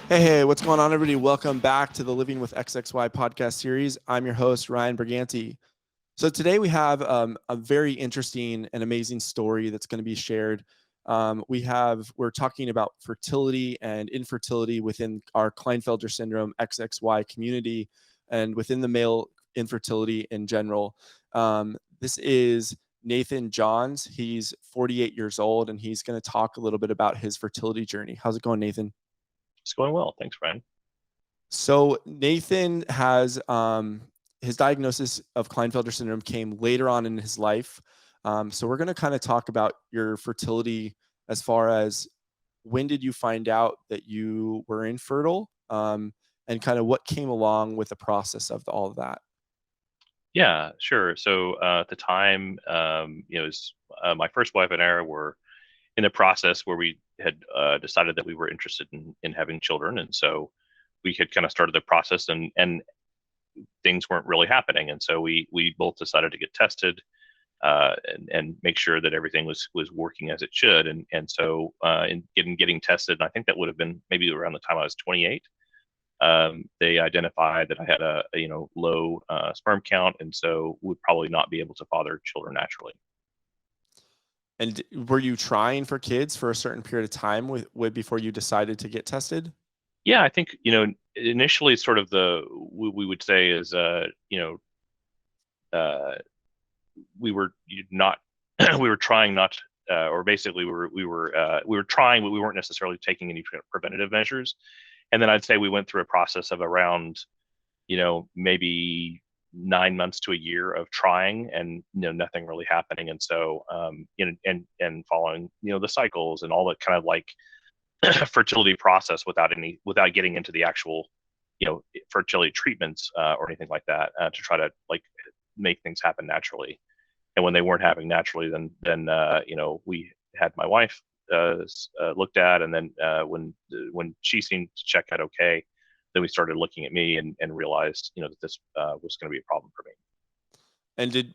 Hey, what's going on, everybody? Welcome back to the Living with XXY podcast series. I'm your host, Ryan Briganti. So today we have a very interesting and amazing story that's going to be shared. We're talking about fertility and infertility within our Klinefelter syndrome XXY community and within the male infertility in general. This is Nathan Johns. He's 48 years old, and he's going to talk a little bit about his fertility journey. How's it going, Nathan? It's going well. Thanks, Brian. So Nathan has his diagnosis of Klinefelter syndrome came later on in his life. So we're going to kind of talk about your fertility as far as when did you find out that you were infertile, and kind of what came along with the process of all of that. Yeah, sure. So at the time, it was my first wife and I were in a process where we had decided that we were interested in having children, and so we had kind of started the process, and things weren't really happening, and so we both decided to get tested and make sure that everything was working as it should, and so in getting tested, and I think that would have been maybe around the time I was 28. They identified that I had a low sperm count, and so would probably not be able to father children naturally. And were you trying for kids for a certain period of time with before you decided to get tested? Yeah, I think initially sort of we would say is uh, we were not we were trying not or basically we were trying, but we weren't necessarily taking any preventative measures. And then I'd say we went through a process of around maybe 9 months to a year of trying, and nothing really happening. And so and following the cycles and all that kind of like fertility process without getting into the actual fertility treatments or anything like that to try to like make things happen naturally. And when they weren't happening naturally, then we had my wife looked at, and then when she seemed to check out okay, then we started looking at me and realized that this was going to be a problem for me. And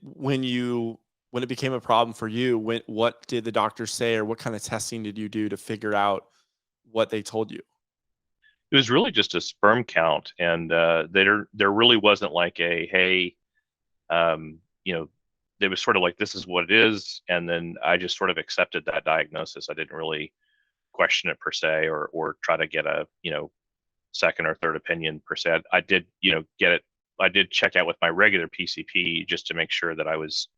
when it became a problem for you, what did the doctor say, or what kind of testing did you do to figure out what they told you? It was really just a sperm count, and there really wasn't like a hey, um, you know, it was sort of like this is what it is, and then I just sort of accepted that diagnosis. I didn't really question it per se, or try to get a second or third opinion per se. I did get it. I did check out with my regular PCP just to make sure that I was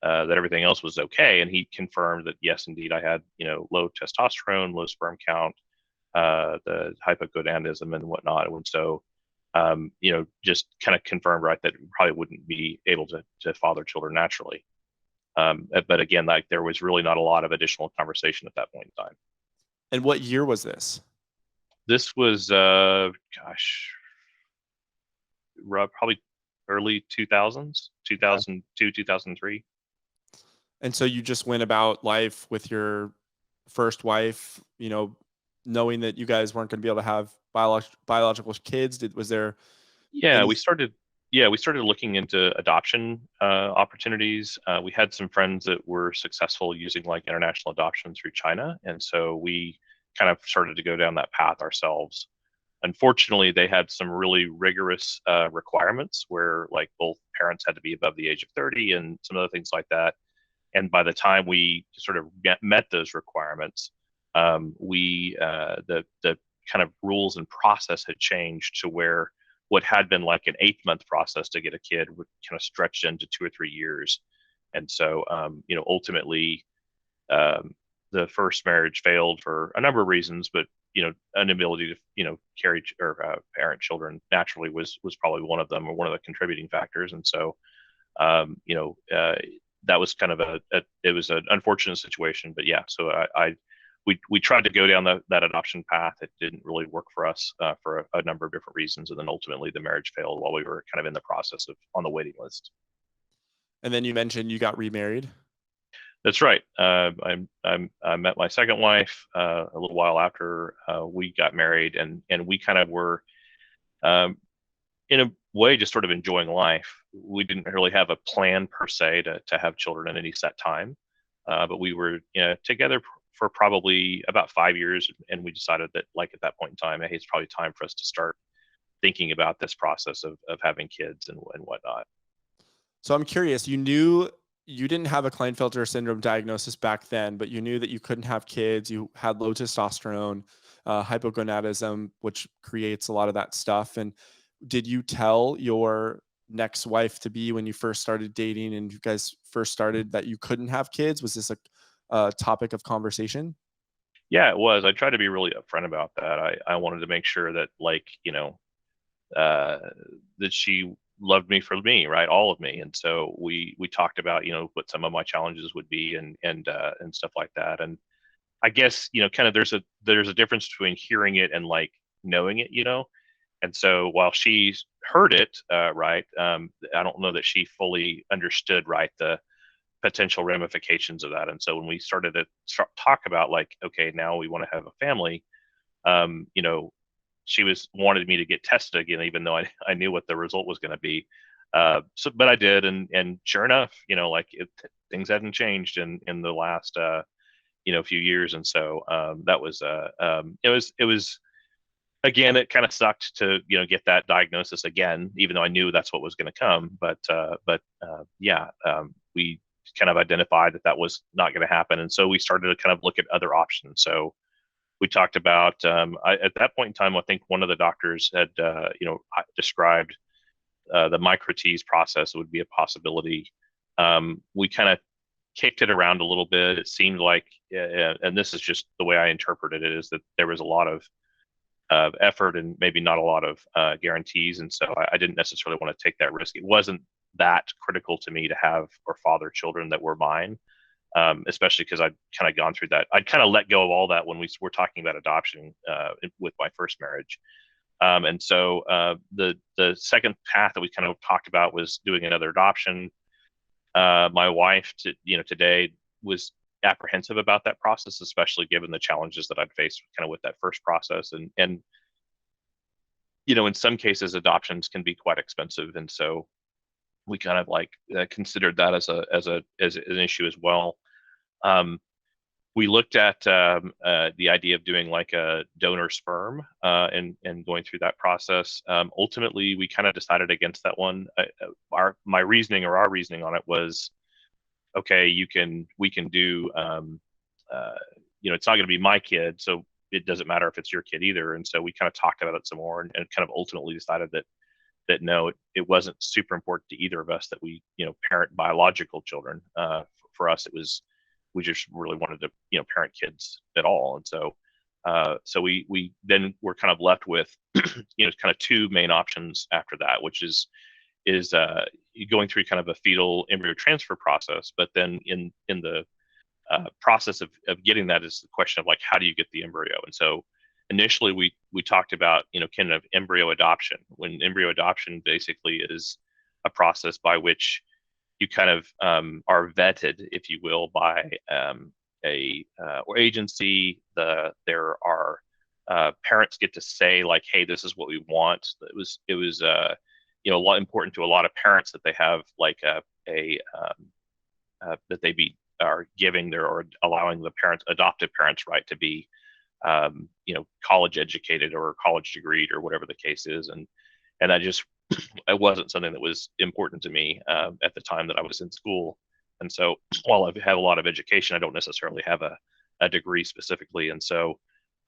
that everything else was okay, and he confirmed that yes, indeed, I had low testosterone, low sperm count, the hypogonadism and whatnot, and so just kind of confirmed right that probably wouldn't be able to father children naturally. But again, like there was really not a lot of additional conversation at that point in time. And what year was this? This was, gosh, probably early 2000s, Okay. 2002, 2003. And so you just went about life with your first wife, knowing that you guys weren't going to be able to have biological kids. Was there Yeah, any? we started looking into adoption opportunities. We had some friends that were successful using like international adoption through China, and so we kind of started to go down that path ourselves. Unfortunately, they had some really rigorous requirements where like both parents had to be above the age of 30 and some other things like that. And by the time we sort of met those requirements, we the kind of rules and process had changed to where what had been like an 8 month process to get a kid would kind of stretch into 2 or 3 years. And so, ultimately, um, the first marriage failed for a number of reasons, but inability to carry or parent children naturally was probably one of them, or one of the contributing factors. And so, that was kind of it was an unfortunate situation. But yeah, so we tried to go down that adoption path. It didn't really work for us for a number of different reasons, and then ultimately the marriage failed while we were kind of in the process of on the waiting list. And then you mentioned you got remarried. That's right. I met my second wife a little while after we got married, and we kind of were um, in a way just sort of enjoying life. We didn't really have a plan per se to have children at any set time, but we were together for probably about 5 years, and we decided that, like, at that point in time, hey, it's probably time for us to start thinking about this process of having kids and whatnot. So I'm curious, you knew you didn't have a Klinefelter syndrome diagnosis back then, but you knew that you couldn't have kids. You had low testosterone, hypogonadism, which creates a lot of that stuff. And did you tell your next wife to be when you first started dating and you guys first started that you couldn't have kids? Was this a topic of conversation? Yeah, it was. I tried to be really upfront about that. I wanted to make sure that, like, uh, that she loved me for me, right? All of me. And so we talked about, what some of my challenges would be, and stuff like that. And I guess, kind of there's a difference between hearing it and, like, knowing it. And so while she heard it, right, I don't know that she fully understood, right, the potential ramifications of that. And so when we started to talk about, like, okay, now we want to have a family, um, you know, she wanted me to get tested again, even though I knew what the result was going to be. But I did, and sure enough, like, things hadn't changed in the last few years, and so that was it was again, it kind of sucked to get that diagnosis again, even though I knew that's what was going to come. But yeah, we kind of identified that that was not going to happen, and so we started to kind of look at other options. So we talked about at that point in time, I think one of the doctors had described the micro-tease process would be a possibility. We kind of kicked it around a little bit. It seemed like, and this is just the way I interpreted it, is that there was a lot of effort and maybe not a lot of guarantees. And so I didn't necessarily want to take that risk. It wasn't that critical to me to have or father children that were mine, especially because I'd kind of gone through that. I'd kind of let go of all that when we were talking about adoption with my first marriage. And so the second path that we kind of talked about was doing another adoption. My wife, today, was apprehensive about that process, especially given the challenges that I'd faced kind of with that first process. And in some cases, adoptions can be quite expensive, and so we kind of, like, considered that as an issue as well. Um, we looked at the idea of doing, like, a donor sperm, and going through that process. Ultimately, we kind of decided against that one. Our reasoning on it was, okay, we can do, it's not going to be my kid, so it doesn't matter if it's your kid either. And so we kind of talked about it some more, and kind of ultimately decided that no, it wasn't super important to either of us that we parent biological children. For us, it was, we just really wanted to parent kids at all. And so so we then were kind of left with kind of two main options after that, which is going through kind of a fetal embryo transfer process. But then in the process of getting that is the question of, like, how do you get the embryo? And so initially we talked about kind of embryo adoption, when embryo adoption basically is a process by which you kind of are vetted, if you will, by a or agency. There are parents get to say, like, hey, this is what we want. It was a lot important to a lot of parents that they have, like, that they are giving their, or allowing the adoptive parents, right, to be college educated or college degreed or whatever the case is. And I just, it wasn't something that was important to me at the time that I was in school. And so while I've had a lot of education, I don't necessarily have a degree specifically. And so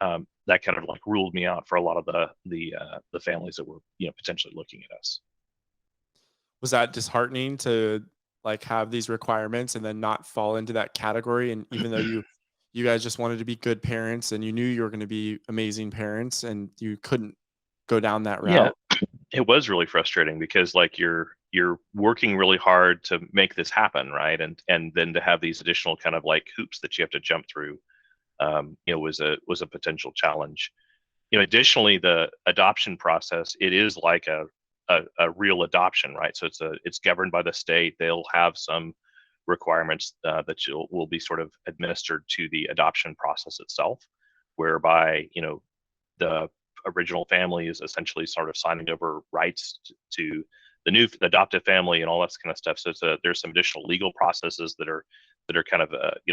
that kind of, like, ruled me out for a lot of the families that were potentially looking at us. Was that disheartening to, like, have these requirements and then not fall into that category? And even though you guys just wanted to be good parents and you knew you were going to be amazing parents and you couldn't go down that Yeah, route? it was really frustrating because, like, you're working really hard to make this happen, right? And then to have these additional kind of, like, hoops that you have to jump through, was a potential challenge. Additionally, the adoption process, it is like a real adoption, right? So it's governed by the state. They'll have some requirements that will be sort of administered to the adoption process itself, whereby the original family is essentially sort of signing over rights to the new adoptive family and all that kind of stuff. So there's some additional legal processes that that are kind of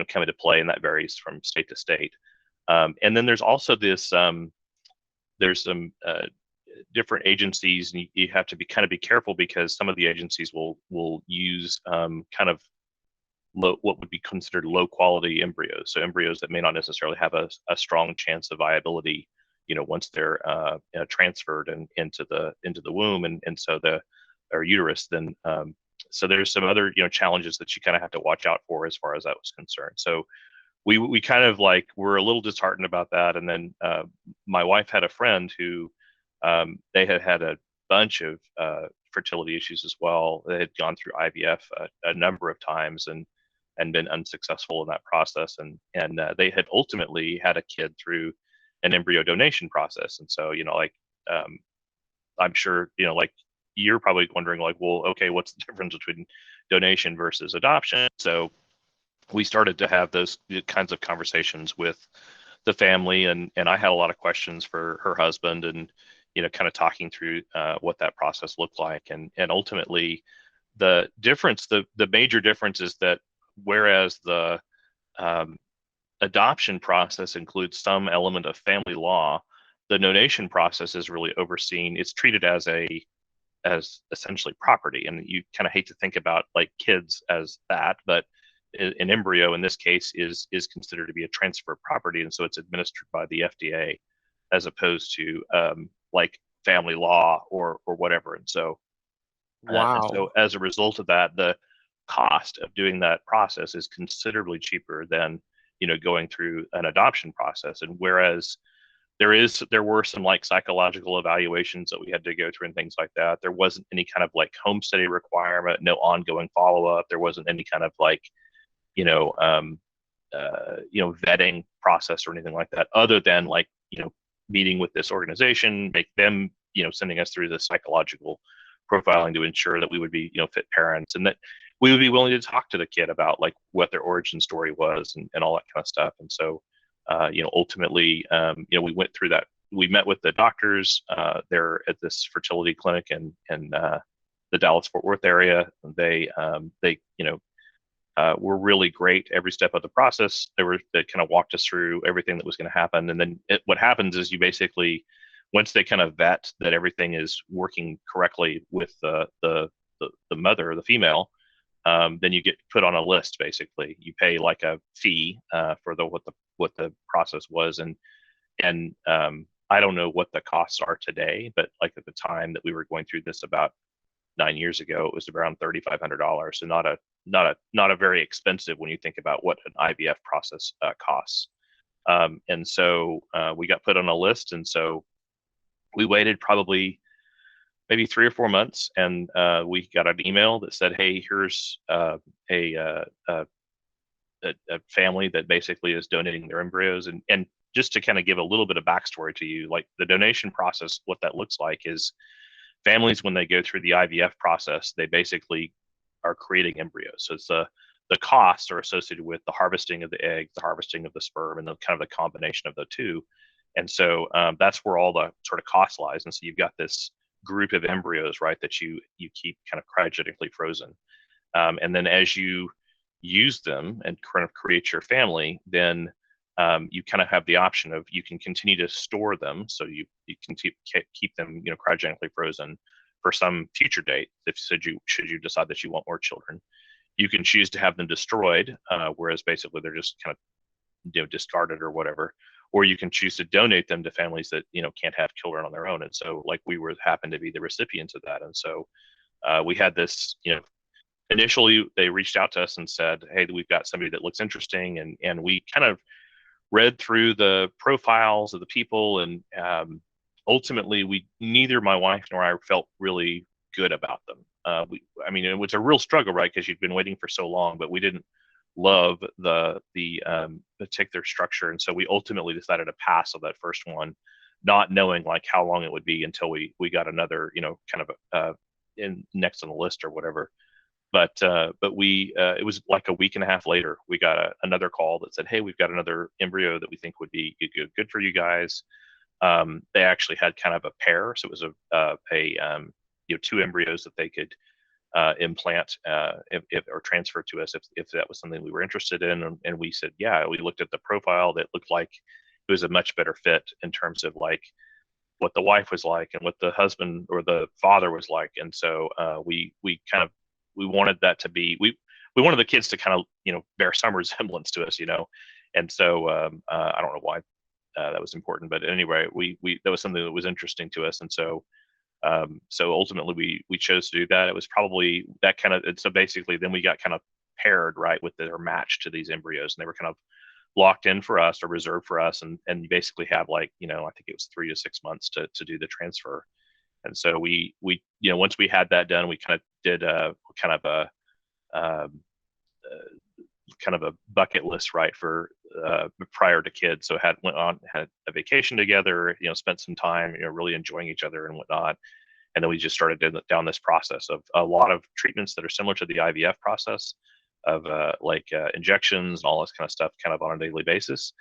come into play, and that varies from state to state. And then there's also this there's some different agencies, and you have to be careful, because some of the agencies will use kind of what would be considered low quality embryos. So embryos that may not necessarily have a strong chance of viability, once they're transferred into the womb, and so the or uterus. Then so there's some other challenges that you kind of have to watch out for as far as that was concerned. So we kind of were a little disheartened about that. And then my wife had a friend who they had a bunch of fertility issues as well. They had gone through IVF a number of times and been unsuccessful in that process. And they had ultimately had a kid through an embryo donation process. And so, I'm sure, you're probably wondering well, okay, what's the difference between donation versus adoption? So we started to have those kinds of conversations with the family, and I had a lot of questions for her husband, and kind of talking through what that process looked like. And ultimately the major difference is that whereas the adoption process includes some element of family law, the donation process is really overseen. It's treated as essentially property, and you kind of hate to think about kids as that, but an embryo in this case is considered to be a transfer of property, and so it's administered by the FDA as opposed to family law or whatever. And so Wow. as a result of that, the cost of doing that process is considerably cheaper than going through an adoption process. And whereas there were some psychological evaluations that we had to go through and things like that, there wasn't any kind of home study requirement, no ongoing follow-up. There wasn't any kind of vetting process or anything like that, other than meeting with this organization, make them sending us through the psychological profiling to ensure that we would be fit parents, and that we would be willing to talk to the kid about what their origin story was, and all that kind of stuff. And so ultimately we went through that. We met with the doctors there at this fertility clinic in the Dallas Fort Worth area. They were really great every step of the process. They kind of walked us through everything that was going to happen. And then what happens is you basically, once they kind of vet that everything is working correctly with the mother or the female, then you get put on a list. Basically, you pay a fee for what the process was, and I don't know what the costs are today, but at the time that we were going through this about 9 years ago, it was around $3,500. So not a very expensive when you think about what an IVF process costs. And so we got put on a list, and so we waited probably maybe 3 or 4 months, and we got an email that said, "Hey, here's a family that basically is donating their embryos." And just to kind of give a little bit of backstory to you, the donation process, what that looks like is families, when they go through the IVF process, they basically are creating embryos. So it's the costs are associated with the harvesting of the eggs, the harvesting of the sperm, and the kind of the combination of the two. And so that's where all the sort of cost lies. And so you've got this group of embryos, right, that you keep kind of cryogenically frozen. And then as you use them and kind of create your family, then you kind of have the option of, you can continue to store them. So you can keep them, cryogenically frozen for some future date. If should you decide that you want more children, you can choose to have them destroyed, whereas basically they're just kind of discarded or whatever. Or you can choose to donate them to families that can't have children on their own. And so we happened to be the recipients of that. And so we had this, initially they reached out to us and said, "Hey, we've got somebody that looks interesting," and we kind of read through the profiles of the people, and ultimately neither my wife nor I felt really good about them. It was a real struggle, right? Because you'd been waiting for so long, but we didn't love the particular structure, and so we ultimately decided to pass on that first one, not knowing how long it would be until we got another, kind of in next on the list or whatever. But we it was a week and a half later, we got another call that said, "Hey, we've got another embryo that we think would be good for you guys." They actually had kind of a pair, so it was two embryos that they could implant or transfer to us if that was something we were interested in. And we said, yeah. We looked at the profile that looked like it was a much better fit in terms of like what the wife was like and what the husband or the father was like. And so we kind of we wanted that to be we wanted the kids to kind of bear some resemblance to us. And so I don't know why that was important, but anyway, we that was something that was interesting to us. And so so ultimately we chose to do that. It was probably that kind of, so basically then we got kind of paired right with their match to these embryos, and they were kind of locked in for us or reserved for us. And you basically have like, I think it was 3 to 6 months to do the transfer. And so we once we had that done, we kind of did a kind of a kind of a bucket list, right, for prior to kids. So had a vacation together, spent some time, really enjoying each other and whatnot. And then we just started down this process of a lot of treatments that are similar to the IVF process of injections and all this kind of stuff, kind of on a daily basis.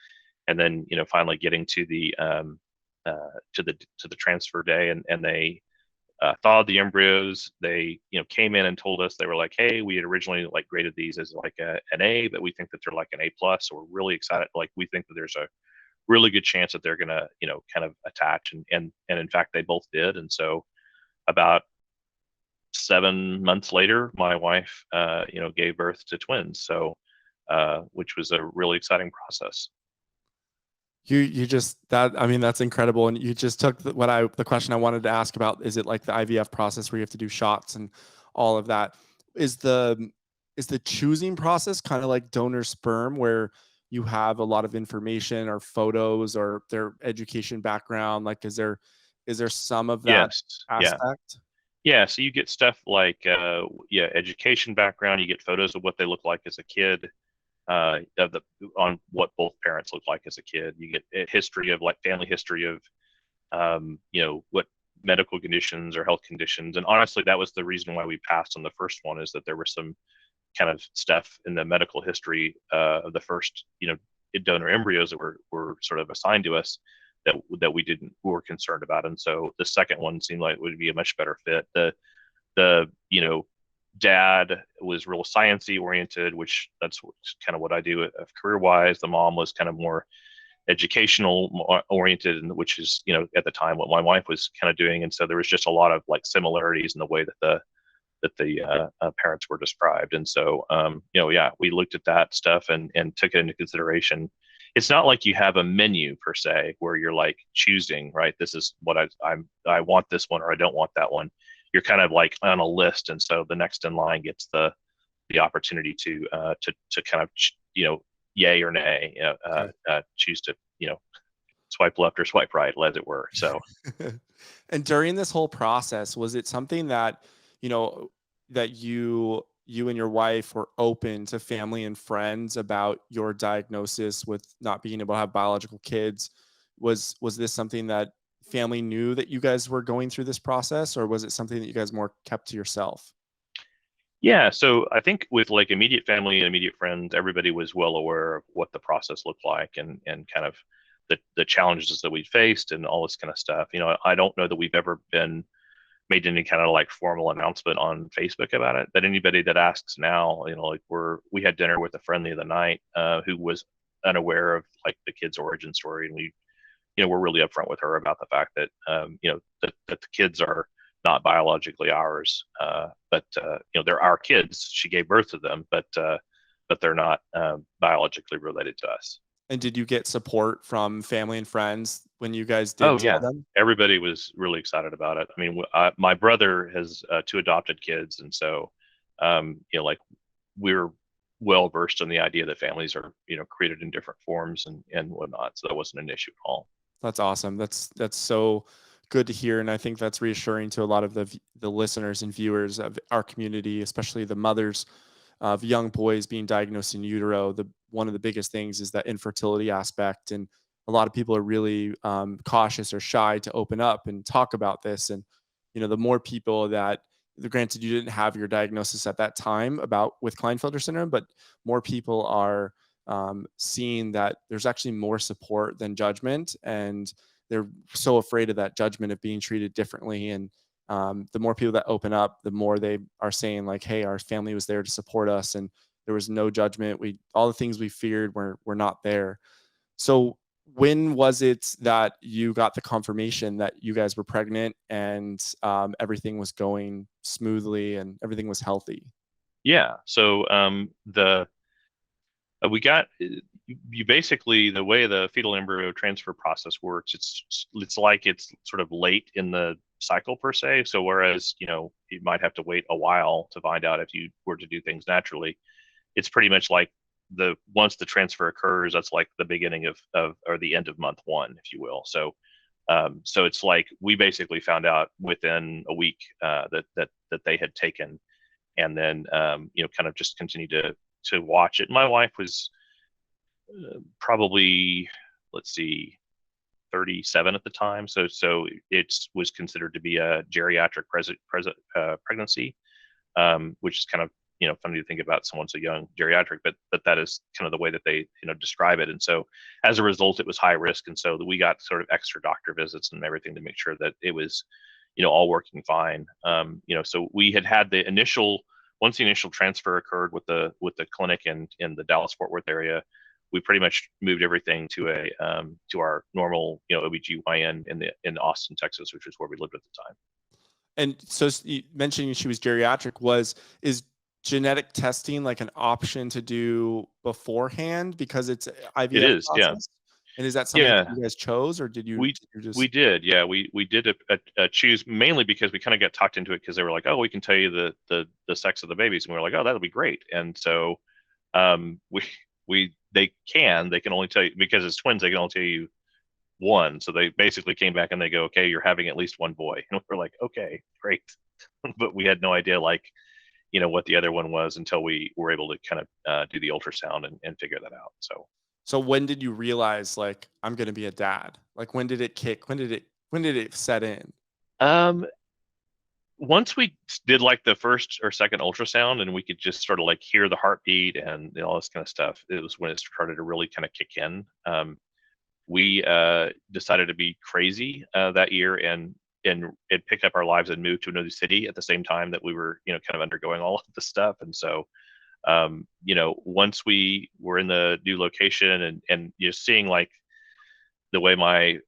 And then finally getting to the transfer day, and they thawed the embryos. They came in and told us, they were like, hey, we had originally like graded these as like an A, but we think that they're like an A plus. So we're really excited. Like we think that there's a really good chance that they're gonna kind of attach, and in fact they both did. And so about 7 months later, my wife gave birth to twins. So which was a really exciting process. You just that I mean that's incredible, and you just took the question I wanted to ask about. Is it like the IVF process where you have to do shots and all of that? Is the choosing process kind of like donor sperm, where you have a lot of information or photos or their education background? Like is there some of that Yes. Yeah. aspect? Yeah. So you get stuff like education background. You get photos of what they look like as a kid, on what both parents look like as a kid. You get a history of like family history of what medical conditions or health conditions. And honestly, that was the reason why we passed on the first one, is that there was some kind of stuff in the medical history of the first donor embryos that were sort of assigned to us that we were concerned about. And so the second one seemed like it would be a much better fit. The dad was real sciencey oriented, which that's kind of what I do career wise. The mom was kind of more educational oriented, and which is at the time what my wife was kind of doing. And so there was just a lot of like similarities in the way that the parents were described. And so yeah, we looked at that stuff and took it into consideration. It's not like you have a menu per se where you're like choosing, right, this is what I want, this one, or I don't want that one. You're kind of like on a list, and so the next in line gets the opportunity to kind of yay or nay, choose to swipe left or swipe right, as it were. So And during this whole process, was it something that you know that you and your wife were open to family and friends about your diagnosis with not being able to have biological kids? Was this something that family knew that you guys were going through this process, or was it something that you guys more kept to yourself? yeah, so I think with like immediate family and immediate friends, everybody was well aware of what the process looked like, and kind of the challenges that we faced and all this kind of stuff. I don't know that we've ever been made any kind of like formal announcement on Facebook about it. But anybody that asks now, like we had dinner with a friend the other night who was unaware of like the kid's origin story, and we're really upfront with her about the fact that that the kids are not biologically ours, but they're our kids. She gave birth to them, but they're not biologically related to us. And did you get support from family and friends when you guys did Oh tell yeah, them? everybody was really excited about it. I mean, my brother has two adopted kids, and so like we're well versed in the idea that families are created in different forms and whatnot. So that wasn't an issue at all. That's awesome. That's so good to hear, and I think that's reassuring to a lot of the listeners and viewers of our community, especially the mothers of young boys being diagnosed in utero. The one of the biggest things is that infertility aspect, and a lot of people are really cautious or shy to open up and talk about this. And the more people that, granted, you didn't have your diagnosis at that time about with Klinefelter syndrome, but more people are seeing that there's actually more support than judgment, and they're so afraid of that judgment of being treated differently. And the more people that open up, the more they are saying like, hey, our family was there to support us, and there was no judgment. All the things we feared were not there. So when was it that you got the confirmation that you guys were pregnant, and everything was going smoothly and everything was healthy? Yeah. So the we got you basically, the way the fetal embryo transfer process works, it's like it's sort of late in the cycle per se. So whereas you might have to wait a while to find out if you were to do things naturally, it's pretty much like once the transfer occurs, that's like the beginning of or the end of month one, if you will. So it's like we basically found out within a week that they had taken, and then kind of just continued to watch it. My wife was probably, let's see, 37 at the time, so it was considered to be a geriatric pregnancy, which is kind of funny to think about someone so young, geriatric, but that is kind of the way that they describe it. And so as a result, it was high risk, and so we got sort of extra doctor visits and everything to make sure that it was all working fine. So we had the initial, once the initial transfer occurred with the clinic in the Dallas Fort Worth area, we pretty much moved everything to our normal OBGYN in Austin, Texas, which is where we lived at the time. And so you mentioning she was geriatric, is genetic testing like an option to do beforehand because it's IVF It is, process? yeah. And is that something Yeah, that you guys chose, or did you just? we did, yeah. We did a choose, mainly because we kind of got talked into it, because they were like, oh, we can tell you the sex of the babies, and we were like, oh, that'll be great. And so they can only tell you, because it's twins, they can only tell you one. So they basically came back and they go, okay, you're having at least one boy. And we're like, okay, great. But we had no idea what the other one was until we were able to kind of do the ultrasound and figure that out. So when did you realize like I'm going to be a dad? Like when did it kick? When did it set in? Um, Once we did like the first or second ultrasound, and we could just sort of like hear the heartbeat and all this kind of stuff, it was when it started to really kind of kick in. We decided to be crazy that year and pick up our lives and move to another city at the same time that we were kind of undergoing all of this stuff. And so once we were in the new location and seeing like the way my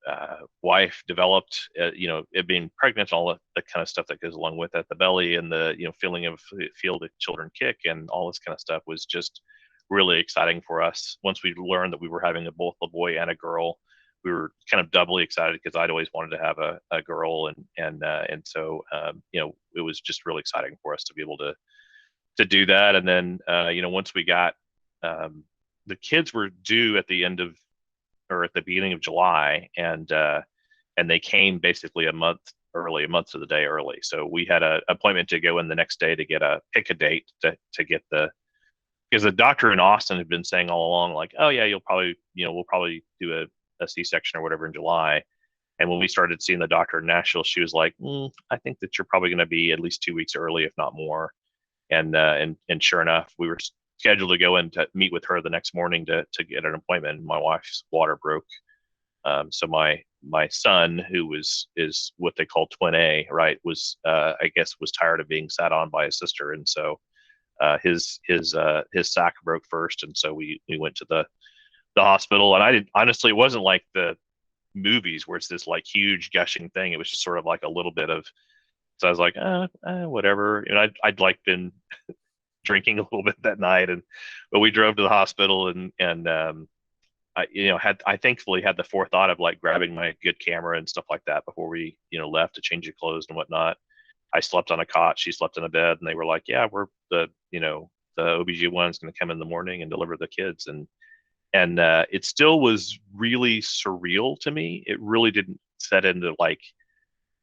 wife developed, it being pregnant, all the kind of stuff that goes along with it, the belly and the feeling of feel the children kick and all this kind of stuff was just really exciting for us. Once we learned that we were having both a boy and a girl, we were kind of doubly excited because I'd always wanted to have a girl, and so it was just really exciting for us to be able to do that. And then once we got the kids were due at the end of, or at the beginning of July, and they came basically a month to the day early. So we had an appointment to go in the next day to pick a date to get because the doctor in Austin had been saying all along, like, oh yeah, we'll probably do a C-section or whatever in July. And when we started seeing the doctor in Nashville, she was like, I think that you're probably going to be at least 2 weeks early, if not more. And sure enough, we were scheduled to go in to meet with her the next morning to get an appointment. My wife's water broke. So my son, who is what they call twin A, right, was I guess was tired of being sat on by his sister, and so his sac broke first, and so we went to the hospital. And I didn't, honestly, it wasn't like the movies where it's this like huge gushing thing. It was just sort of like a little bit of, so I was like, whatever. And I'd like been drinking a little bit that night, but we drove to the hospital, and I thankfully had the forethought of like grabbing my good camera and stuff like that before we left to change the clothes and whatnot. I slept on a cot, she slept in a bed, and they were like, yeah, we're the OBGYN is going to come in the morning and deliver the kids. And it still was really surreal to me. It really didn't set into like,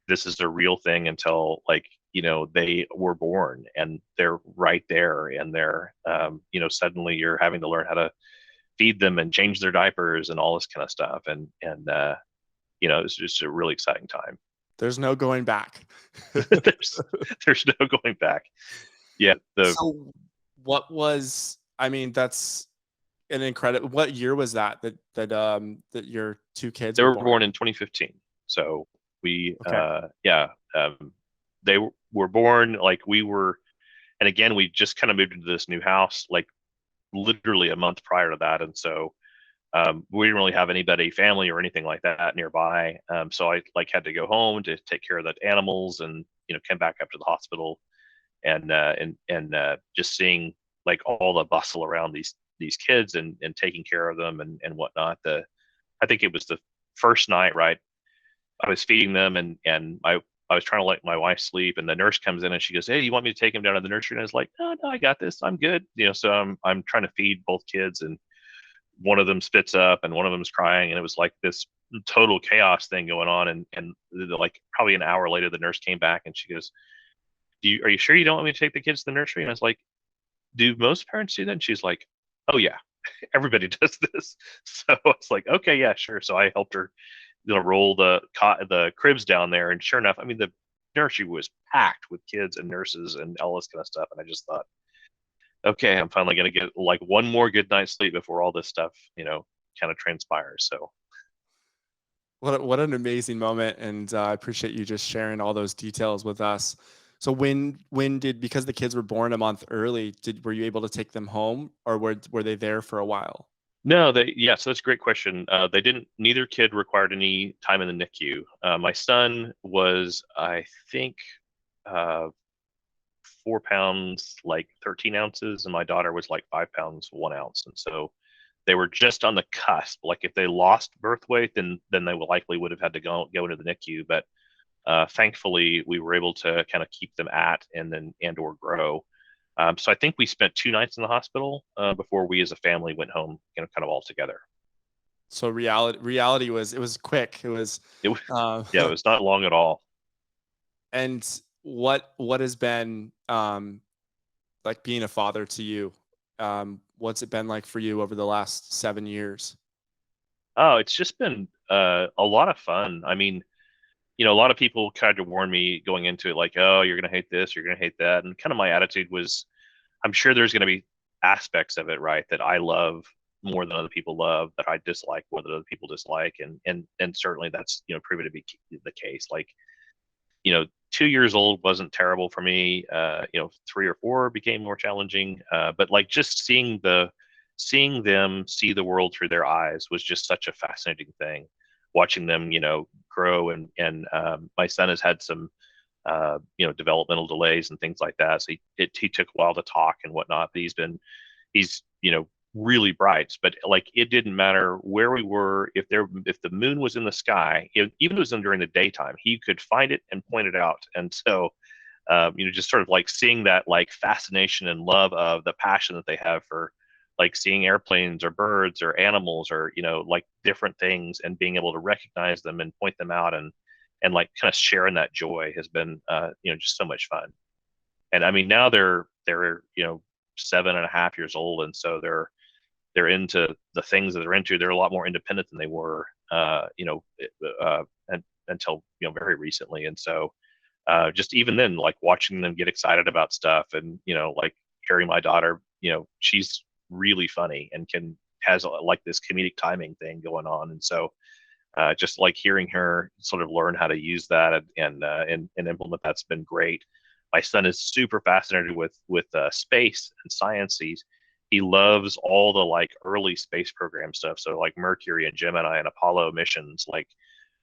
this is a real thing until like they were born and they're right there, and they're suddenly you're having to learn how to feed them and change their diapers and all this kind of stuff, and it was just a really exciting time. There's no going back. there's no going back. Yeah. So what was, I mean, that's an incredible, what year was that your two kids were born in 2015. So we okay. they were born, like we were, and again, we just kind of moved into this new house, like literally a month prior to that. And so we didn't really have anybody, family or anything like that nearby. So I like had to go home to take care of the animals, and came back up to the hospital, and just seeing like all the bustle around these kids, and taking care of them, and whatnot. I think it was the first night, right? I was feeding them, and I was trying to let my wife sleep, and the nurse comes in and she goes, "Hey, you want me to take him down to the nursery?" And I was like, "No, no, I got this. I'm good." So I'm trying to feed both kids, and one of them spits up, and one of them's crying, and it was like this total chaos thing going on. And like probably an hour later, the nurse came back and she goes, Are you sure you don't want me to take the kids to the nursery?" And I was like, "Do most parents do that?" And she's like, "Oh yeah, everybody does this." So it's like, okay, yeah, sure. So I helped her, roll the cribs down there, and sure enough, I mean, the nursery was packed with kids and nurses and all this kind of stuff. And I just thought, okay, I'm finally gonna get like one more good night's sleep before all this stuff, kind of transpires. So What an amazing moment, and I appreciate you just sharing all those details with us. So when did, because the kids were born a month early, were you able to take them home, or were they there for a while? no, yeah, so that's a great question. They didn't, neither kid required any time in the NICU. My son was, I think, uh, 4 pounds, like 13 ounces, and my daughter was like 5 pounds, 1 ounce. And so they were just on the cusp. Like if they lost birth weight, then they likely would have had to go into the NICU. But thankfully, we were able to kind of keep them at and or grow. So I think we spent 2 nights in the hospital before we as a family went home, kind of all together. So reality was, it was quick. It was, It was, uh, yeah, it was not long at all. and what has been like being a father to you? What's it been like for you over the last 7 years? Oh, it's just been a lot of fun. I mean, a lot of people kind of warned me going into it, like, "Oh, you're gonna hate this, you're gonna hate that," and kind of my attitude was, I'm sure there's gonna be aspects of it, right, that I love more than other people love, that I dislike more than other people dislike, and certainly that's proven to be the case. Like, 2 years old wasn't terrible for me. 3 or 4 became more challenging. But like just seeing them see the world through their eyes was just such a fascinating thing. Watching them, grow, and my son has had some, developmental delays and things like that. So he took a while to talk and whatnot. But he's really bright. But like it didn't matter where we were, if the moon was in the sky, even if it was during the daytime, he could find it and point it out. And so just sort of like seeing that like fascination and love of the passion that they have for like seeing airplanes or birds or animals or like different things, and being able to recognize them and point them out, and like kind of sharing that joy has been just so much fun. And I mean, now they're 7.5 years old, and so they're into the things that they're into. They're a lot more independent than they were, and, until very recently. And so, just even then, like watching them get excited about stuff, and like hearing my daughter, she's really funny and has like this comedic timing thing going on. And so, just like hearing her sort of learn how to use that, and implement that's been great. My son is super fascinated with space and science. He loves all the like early space program stuff. So like Mercury and Gemini and Apollo missions, like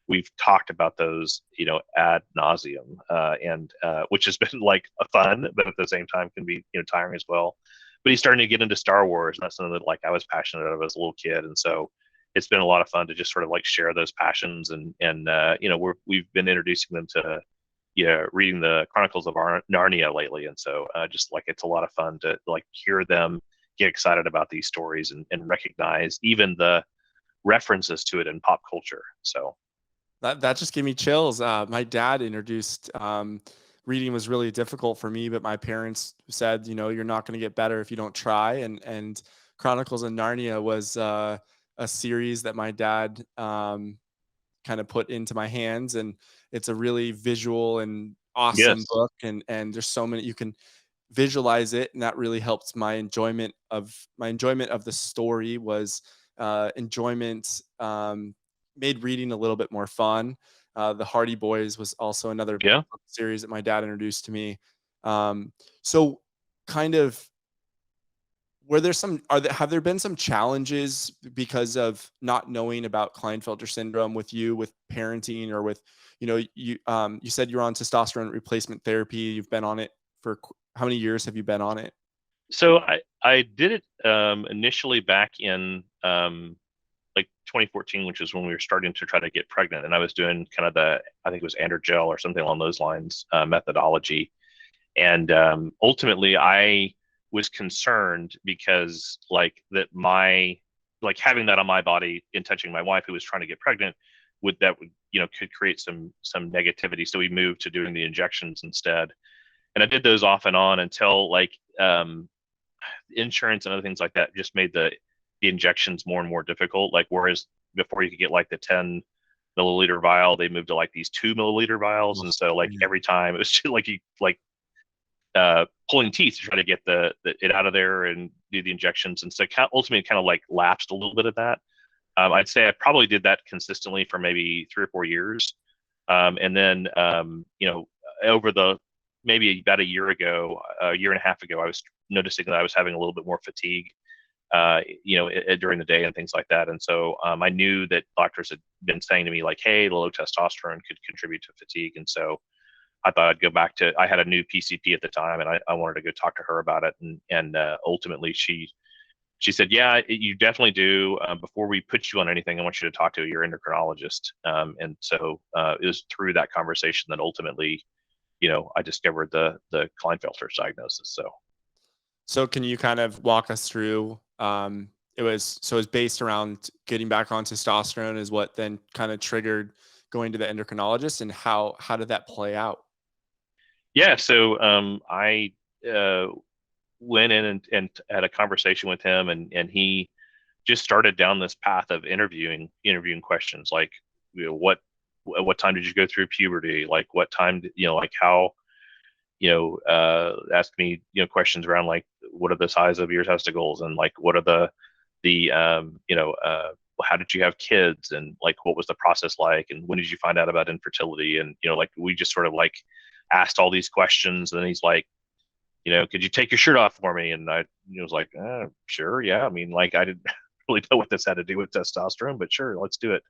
we've talked about those, ad nauseum, and which has been like a fun, but at the same time can be tiring as well. But he's starting to get into Star Wars, and that's something that like I was passionate of as a little kid, and so it's been a lot of fun to just sort of like share those passions, and we've been introducing them to reading the Chronicles of Narnia lately, and so just like it's a lot of fun to like hear them get excited about these stories, and recognize even the references to it in pop culture. So That just gave me chills. My dad introduced, reading was really difficult for me, but my parents said, you're not going to get better if you don't try. And Chronicles of Narnia was a series that my dad kind of put into my hands, and it's a really visual and awesome yes, book. And there's so many, you can visualize it, and that really helped my enjoyment of the story. Was enjoyment, made reading a little bit more fun. The Hardy Boys was also another Yeah. series that my dad introduced to me. So kind of, have there been some challenges because of not knowing about Klinefelter syndrome with you, with parenting, or with, you said you're on testosterone replacement therapy. You've been on it for how many years have you been on it? So I did it initially back in like 2014, which is when we were starting to try to get pregnant, and I was doing kind of I think it was androgel or something along those lines methodology. And ultimately, I was concerned because like having that on my body and touching my wife who was trying to get pregnant could create some negativity. So we moved to doing the injections instead. And I did those off and on until insurance and other things like that just made the injections more and more difficult. Like whereas before you could get like the 10 milliliter vial, they moved to like these 2 milliliter vials, Oh, and so like yeah. every time it was just like pulling teeth to try to get it out of there and do the injections, and so ultimately kind of like lapsed a little bit of that. I'd say I probably did that consistently for maybe 3 or 4 years, and then over the maybe about a year and a half ago, I was noticing that I was having a little bit more fatigue, during the day and things like that. And so I knew that doctors had been saying to me like, hey, the low testosterone could contribute to fatigue. And so I thought I'd go back I had a new PCP at the time, and I wanted to go talk to her about it. And ultimately she said, yeah, you definitely do. Before we put you on anything, I want you to talk to your endocrinologist. And so it was through that conversation that ultimately, I discovered the Klinefelter's diagnosis. So can you kind of walk us through, it was based around getting back on testosterone is what then kind of triggered going to the endocrinologist, and how did that play out? Yeah, so I uh, went in and had a conversation with him, and he just started down this path of interviewing questions like, what time did you go through puberty? Like what time like how ask me questions around like what are the size of your testicles, and like what are the how did you have kids, and like what was the process like, and when did you find out about infertility, and like we just sort of like asked all these questions, and then he's like, could you take your shirt off for me? And I was like, sure, yeah. I mean, like I didn't really know what this had to do with testosterone, but sure, let's do it.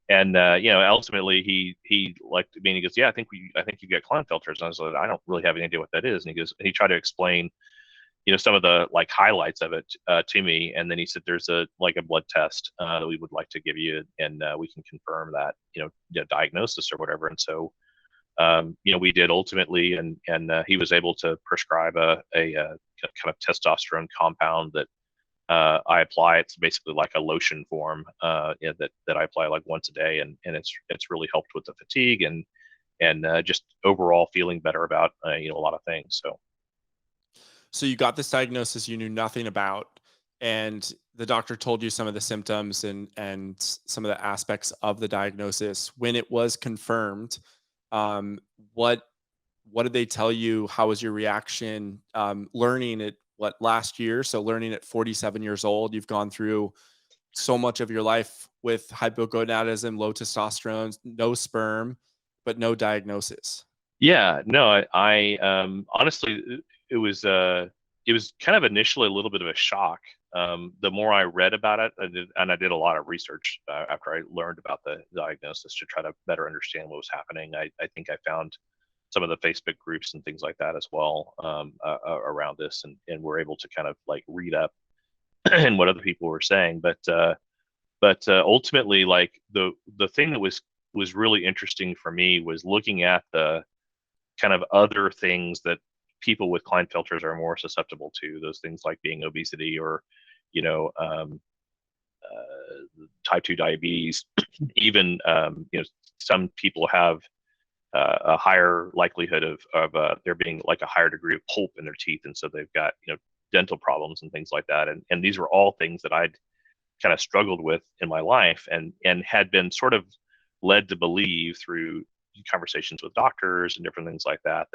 And ultimately he liked me, and he goes, yeah, I think you get Klinefelters. And I was like, I don't really have any idea what that is. And he tried to explain, some of the like highlights of it to me. And then he said, there's a blood test that we would like to give you, and we can confirm that, diagnosis or whatever. And so we did ultimately, and he was able to prescribe a kind of testosterone compound that I apply. It's basically like a lotion form that I apply like once a day, and it's really helped with the fatigue and just overall feeling better about a lot of things. So you got this diagnosis you knew nothing about, and the doctor told you some of the symptoms and some of the aspects of the diagnosis. When it was confirmed, um, what what did they tell you? How was your reaction? Learning it last year, so learning at 47 years old, you've gone through so much of your life with hypogonadism, low testosterone, no sperm, but no diagnosis. Yeah, no, I honestly, it was kind of initially a little bit of a shock. The more I read about it, I did a lot of research after I learned about the diagnosis to try to better understand what was happening. I think I found some of the Facebook groups and things like that as well, around this, and we're able to kind of like read up and what other people were saying. But ultimately, like the thing that was really interesting for me was looking at the kind of other things that people with Klinefelters are more susceptible to. Those things like being obesity, or you know type 2 diabetes. Even some people have a higher likelihood of there being like a higher degree of pulp in their teeth, and so they've got dental problems and things like that. And these were all things that I'd kind of struggled with in my life, and had been sort of led to believe through conversations with doctors and different things like that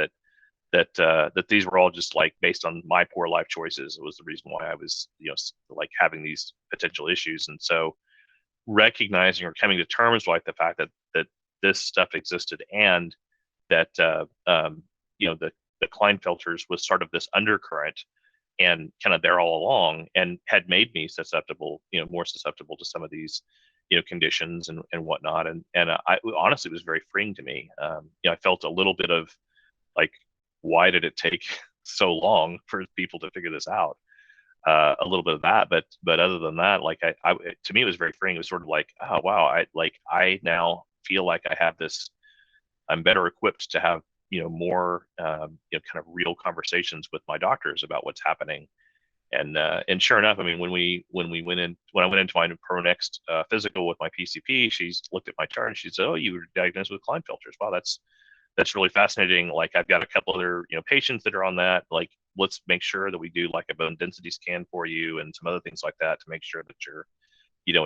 these were all just like based on my poor life choices. It was the reason why I was like having these potential issues. And so recognizing or coming to terms with like the fact that this stuff existed, and that the Klinefelters was sort of this undercurrent and kind of there all along, and had made me susceptible, more susceptible to some of these, conditions and whatnot. And I honestly, it was very freeing to me. I felt a little bit of like, why did it take so long for people to figure this out? A little bit of that, but other than that, like to me, it was very freeing. It was sort of like, oh wow, I now feel like I have this. I'm better equipped to have more kind of real conversations with my doctors about what's happening. And sure enough, I mean, when I went into my next physical with my PCP, she's looked at my chart and she said, "Oh, you were diagnosed with Klinefelters. Wow, that's really fascinating. Like, I've got a couple other patients that are on that. Like, let's make sure that we do like a bone density scan for you and some other things like that to make sure that you're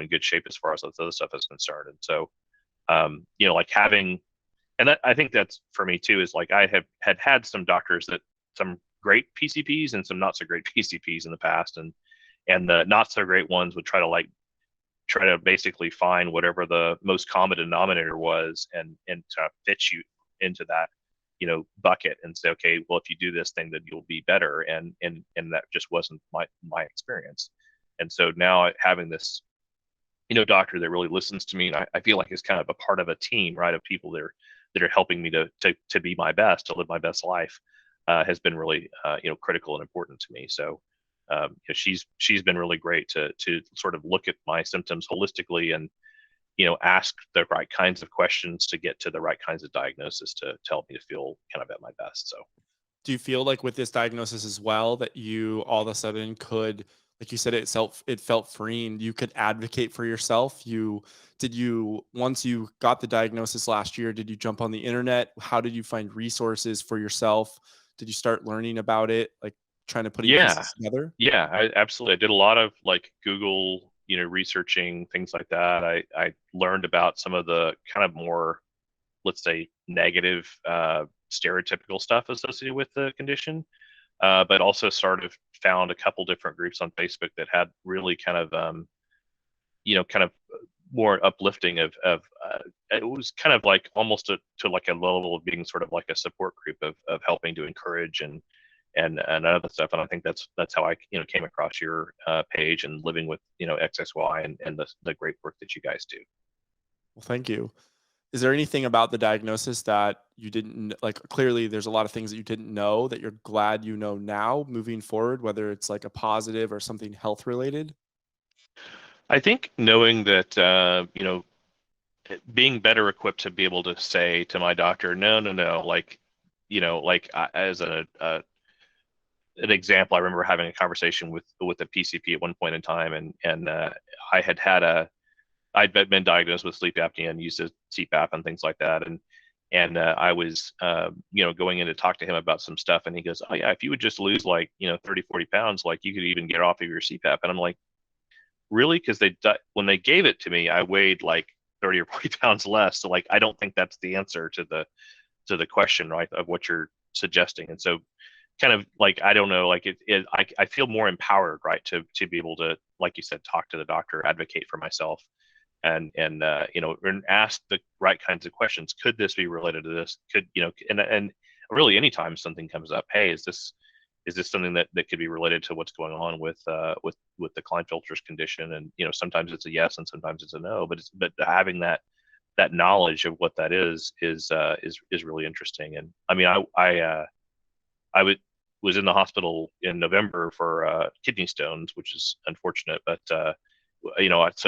in good shape as far as this other stuff is concerned." And so like having, and that, I think that's for me too, is like I have had some doctors, that some great PCPs and some not so great PCPs in the past, and the not so great ones would try to basically find whatever the most common denominator was, and to fit you into that bucket and say, okay, well, if you do this thing, then you'll be better. And that just wasn't my experience. And so now having this doctor that really listens to me, and I feel like is kind of a part of a team, right, of people that are helping me to be my best, to live my best life, has been really critical and important to me. So she's been really great to sort of look at my symptoms holistically, and ask the right kinds of questions to get to the right kinds of diagnosis to help me to feel kind of at my best. So Do you feel like with this diagnosis as well that you all of a sudden could, like you said, it felt freeing. You could advocate for yourself. Once you got the diagnosis last year, did you jump on the internet? How did you find resources for yourself? Did you start learning about it, like trying to putting yeah, pieces together? yeah, absolutely. I did a lot of like Google, researching things like that. I learned about some of the kind of more, let's say, negative, stereotypical stuff associated with the condition, but also sort of found a couple different groups on Facebook that had really kind of, kind of more uplifting it was kind of like almost to like a level of being sort of like a support group of helping to encourage and other stuff. And I think that's how I came across your page, and living with XXY, and the great work that you guys do. Well, thank you. Is there anything about the diagnosis that you didn't like? Clearly, there's a lot of things that you didn't know that you're glad you know now moving forward, whether it's like a positive or something health related. I think knowing that being better equipped to be able to say to my doctor, no, no, no, like like as an example, I remember having a conversation with a PCP at one point in time, and I I'd been diagnosed with sleep apnea and used a CPAP and things like that, and I was going in to talk to him about some stuff, and he goes, "Oh yeah, if you would just lose like 30-40 pounds, like you could even get off of your CPAP." And I'm like, really? Because when they gave it to me, I weighed like 30 or 40 pounds less. So like, I don't think that's the answer to the question, right, of what you're suggesting. And so kind of like, I don't know, like I feel more empowered, right, to be able to, like you said, talk to the doctor, advocate for myself, and ask the right kinds of questions. Could this be related to this? Could and really anytime something comes up, hey, is this something that could be related to what's going on with the Klinefelter's condition? And sometimes it's a yes and sometimes it's a no, but having that knowledge of what that is really interesting. And I mean, I was in the hospital in November for kidney stones, which is unfortunate, but so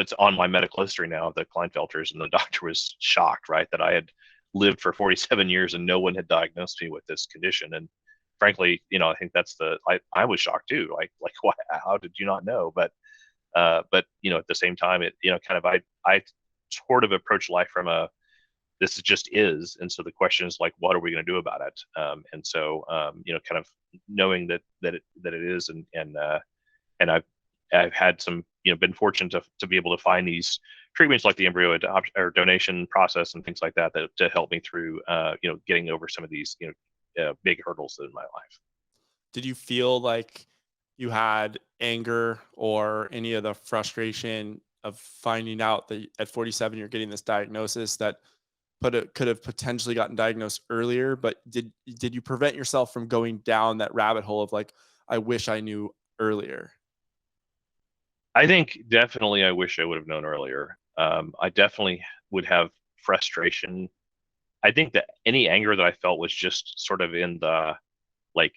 it's on my medical history now, the Klinefelters, and the doctor was shocked, right, that I had lived for 47 years and no one had diagnosed me with this condition. And frankly, I think I was shocked too. Like why, how did you not know? But at the same time, it, kind of, I sort of approach life from this just is. And so the question is like, what are we going to do about it? And so, kind of knowing that it is, and I've had some, been fortunate to be able to find these treatments like the embryo or donation process and things like that to help me through, getting over some of these, big hurdles in my life. Did you feel like you had anger or any of the frustration of finding out that at 47 you're getting this diagnosis, that could have potentially gotten diagnosed earlier, but did you prevent yourself from going down that rabbit hole of like, I wish I knew earlier? I think definitely I wish I would have known earlier. I definitely would have frustration. I think that any anger that I felt was just sort of in the like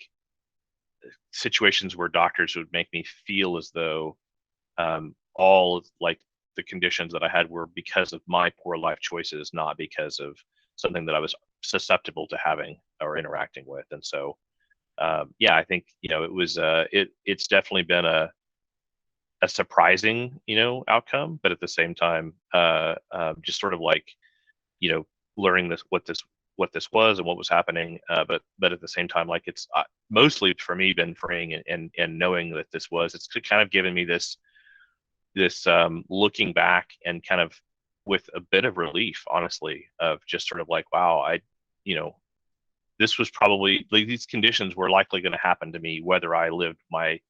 situations where doctors would make me feel as though all like the conditions that I had were because of my poor life choices, not because of something that I was susceptible to having or interacting with. And so, yeah, I think it was it's definitely been a surprising outcome, but at the same time, just sort of like you know learning what this was and what was happening, but at the same time, like it's mostly for me been freeing, and knowing that it's kind of given me this looking back and kind of with a bit of relief, honestly, of just sort of like, wow, you know this was probably like these conditions were likely going to happen to me whether I lived my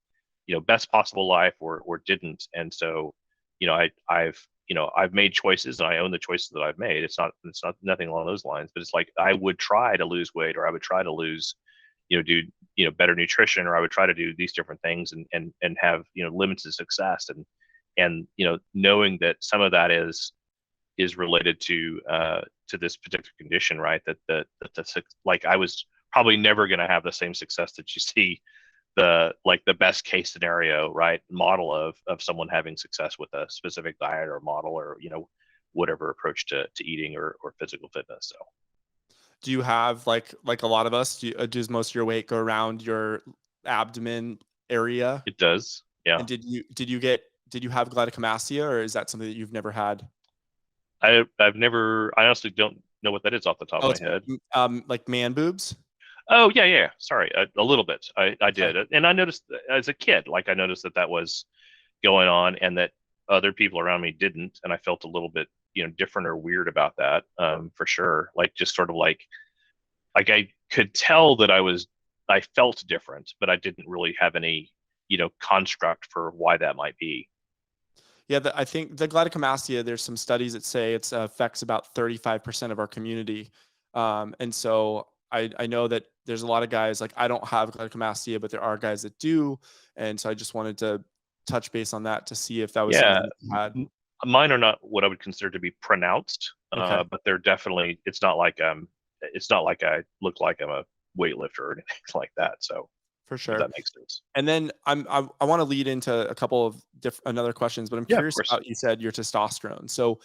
best possible life or didn't. And so I've made choices and I own the choices that I've made. It's not nothing along those lines, but it's like I would try to lose weight, or I would try to lose do better nutrition, or I would try to do these different things and have limited success. And knowing that some of that is related to this particular condition, right? That like I was probably never going to have the same success that you see the best case scenario, right, model of someone having success with a specific diet or model, or whatever approach to eating or physical fitness. So Do you have like a lot of us? Does most of your weight go around your abdomen area? it does, yeah. And did you have gynecomastia, or is that something that you've never had? I honestly don't know what that is off the top of Oh, my it's head. like man boobs. Oh, yeah, yeah. Sorry, a little bit. I Okay, did, and I noticed as a kid, like I noticed that was going on, and that other people around me didn't, and I felt a little bit different or weird about that, for sure. Like just sort of like I could tell that I felt different, but I didn't really have any construct for why that might be. yeah. I think the gynecomastia. There's some studies that say it affects about 35% of our community, and so I know that there's a lot of guys like I don't have gynecomastia, but there are guys that do, and so I just wanted to touch base on that to see if that was Yeah, something that you had. mine are not what I would consider to be pronounced, Okay, but they're definitely. It's not like I look like I'm a weightlifter or anything like that. So for if sure. that makes sense. And then I want to lead into a couple of another questions, but I'm Yeah, of curious course. about, you said your testosterone. So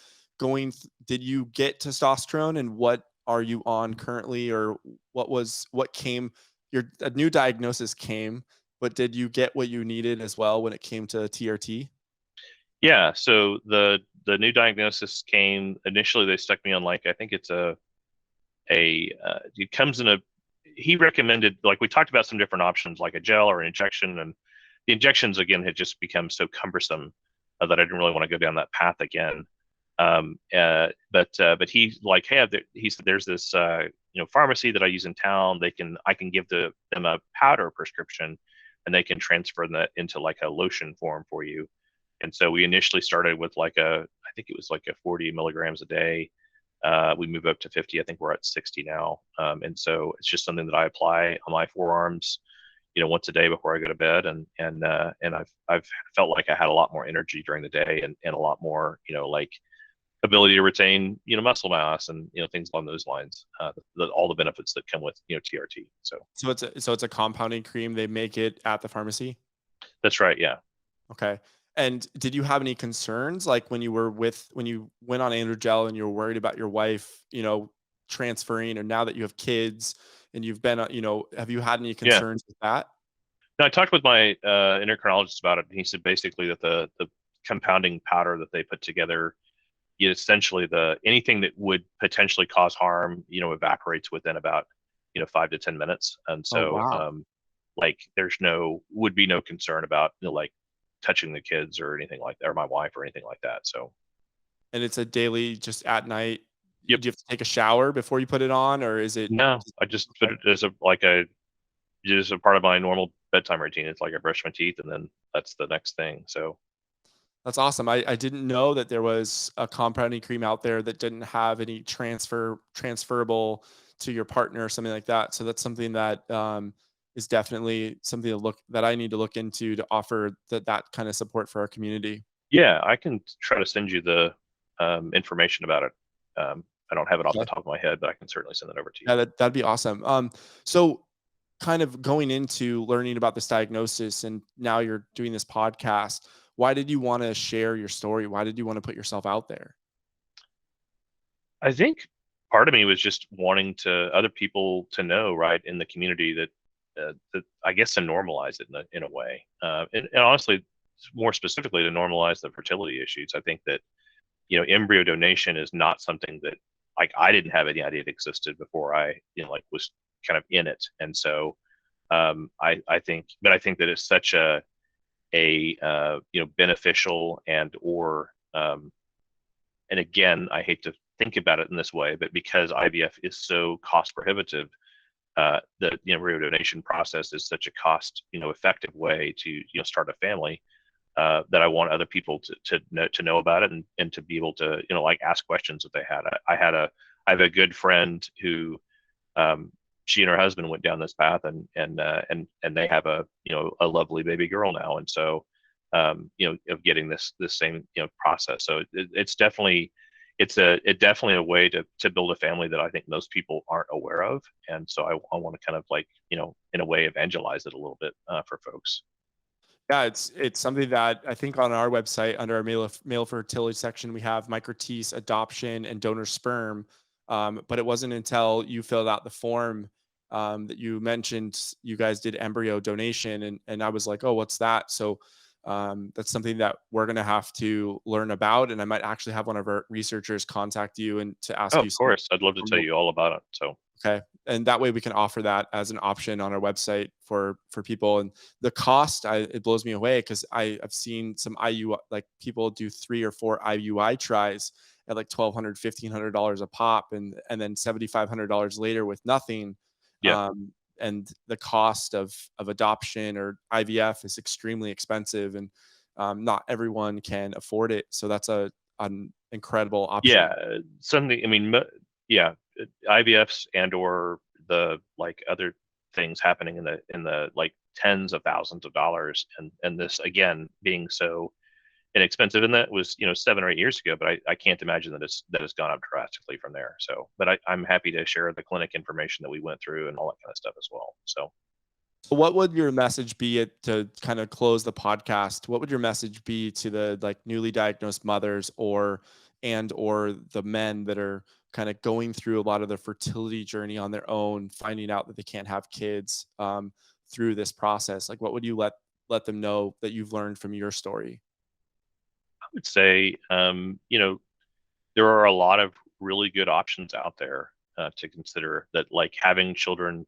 did you get testosterone, and what are you on currently, or what came, your a new diagnosis came, but did you get what you needed as well when it came to TRT? Yeah. So the new diagnosis came initially. They stuck me on, like, I think it's it comes in a. He recommended, like, we talked about some different options, like a gel or an injection, and the injections again had just become so cumbersome, that I didn't really want to go down that path again. But he, like, hey, he said there's this pharmacy that I use in town. I can give them a powder prescription, and they can transfer that into like a lotion form for you. And so we initially started with I think it was like a 40 milligrams a day. We move up to 50. I think we're at 60 now. And so it's just something that I apply on my forearms, once a day before I go to bed. And I've felt like I had a lot more energy during the day, and a lot more, like, ability to retain, muscle mass, and, things along those lines. All the benefits that come with, TRT. So So it's a compounding cream. They make it at the pharmacy. that's right. Yeah. Okay. And did you have any concerns, like when you went on androgel and you were worried about your wife, transferring, or now that you have kids and you've been, have you had any Yeah. concerns with that? Now, I talked with my endocrinologist about it, and he said basically that the compounding powder that they put together, essentially anything that would potentially cause harm, evaporates within about 5 to 10 minutes. And Oh, so, wow. like, would be no concern about like touching the kids or anything like that, or my wife or anything like that. So, And it's a daily, just at night. Do yep. you have to take a shower before you put it on, or is it? No, I just put Okay. it as a part of my normal bedtime routine. It's like I brush my teeth, and then that's the next thing. So That's awesome. I didn't know that there was a compounding cream out there that didn't have any transferable to your partner or something like that. So that's something that is definitely something that I need to look into to offer that kind of support for our community. Yeah, I can try to send you the information about it. I don't have it off the Okay. top of my head, but I can certainly send it over to you. Yeah, that'd be awesome. So kind of going into learning about this diagnosis and now you're doing this podcast, why did you want to share your story? Why did you want to put yourself out there? I think part of me was just wanting to other people to know, right, in the community that I guess to normalize it in a way, and honestly, more specifically to normalize the fertility issues. I think that embryo donation is not something that like I didn't have any idea it existed before I like was kind of in it, and so I think, but I think that it's such a beneficial and again, I hate to think about it in this way, but because IVF is so cost prohibitive, the embryo donation process is such a cost effective way to start a family, that I want other people to know about it and to be able to like ask questions that they had. I have a good friend who um, she and her husband went down this path and they have a lovely baby girl now, and so of getting this same process. So it's definitely definitely a way to build a family that I think most people aren't aware of, and so I want to kind of like in a way evangelize it a little bit for folks. Yeah, it's something that I think on our website under our male fertility section we have microtease, adoption, and donor sperm. But it wasn't until you filled out the form that you mentioned you guys did embryo donation, and I was like, oh, what's that? So that's something that we're gonna have to learn about, and I might actually have one of our researchers contact you and to Oh, ask you of some. course, I'd love to tell you all about it. So Okay. And that way we can offer that as an option on our website for people. And the cost, it blows me away because I've seen some IU like people do 3 or 4 IUI tries at like $1,200, $1,500 a pop, and then $7,500 later with nothing. yeah. And the cost of adoption or IVF is extremely expensive, and not everyone can afford it. So that's an incredible option. Yeah, something. I mean, yeah, IVFs and/or the like other things happening in the like tens of thousands of dollars, and this again being so inexpensive, and that was 7 or 8 years ago. But I can't imagine that it's gone up drastically from there. So, but I'm happy to share the clinic information that we went through and all that kind of stuff as well. So. So what would your message be to kind of close the podcast? What would your message be to the like newly diagnosed mothers or the men that are kind of going through a lot of the fertility journey on their own, finding out that they can't have kids through this process? Like, what would you let them know that you've learned from your story? I would say, there are a lot of really good options out there to consider. That like having children,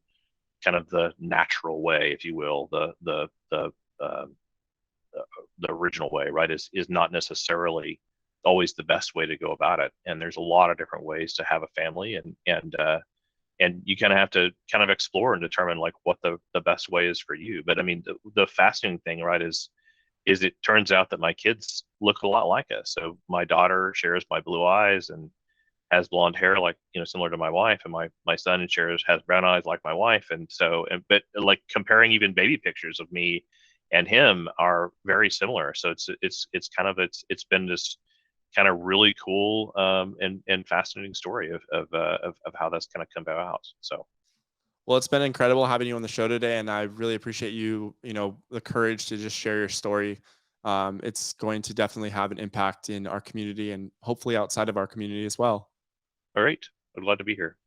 kind of the natural way, if you will, the original way, right, is not necessarily always the best way to go about it. And there's a lot of different ways to have a family, and you kind of have to kind of explore and determine like what the best way is for you. But I mean, the fascinating thing, right, is it turns out that my kids look a lot like us. So my daughter shares my blue eyes and has blonde hair, like similar to my wife, and my son shares has brown eyes like my wife. And so, but like comparing even baby pictures of me and him are very similar. So it's kind of it's been this kind of really cool and fascinating story of how that's kind of come about. So. Well, it's been incredible having you on the show today, and I really appreciate the courage to just share your story. It's going to definitely have an impact in our community and hopefully outside of our community as well. All right, I'd love to be here.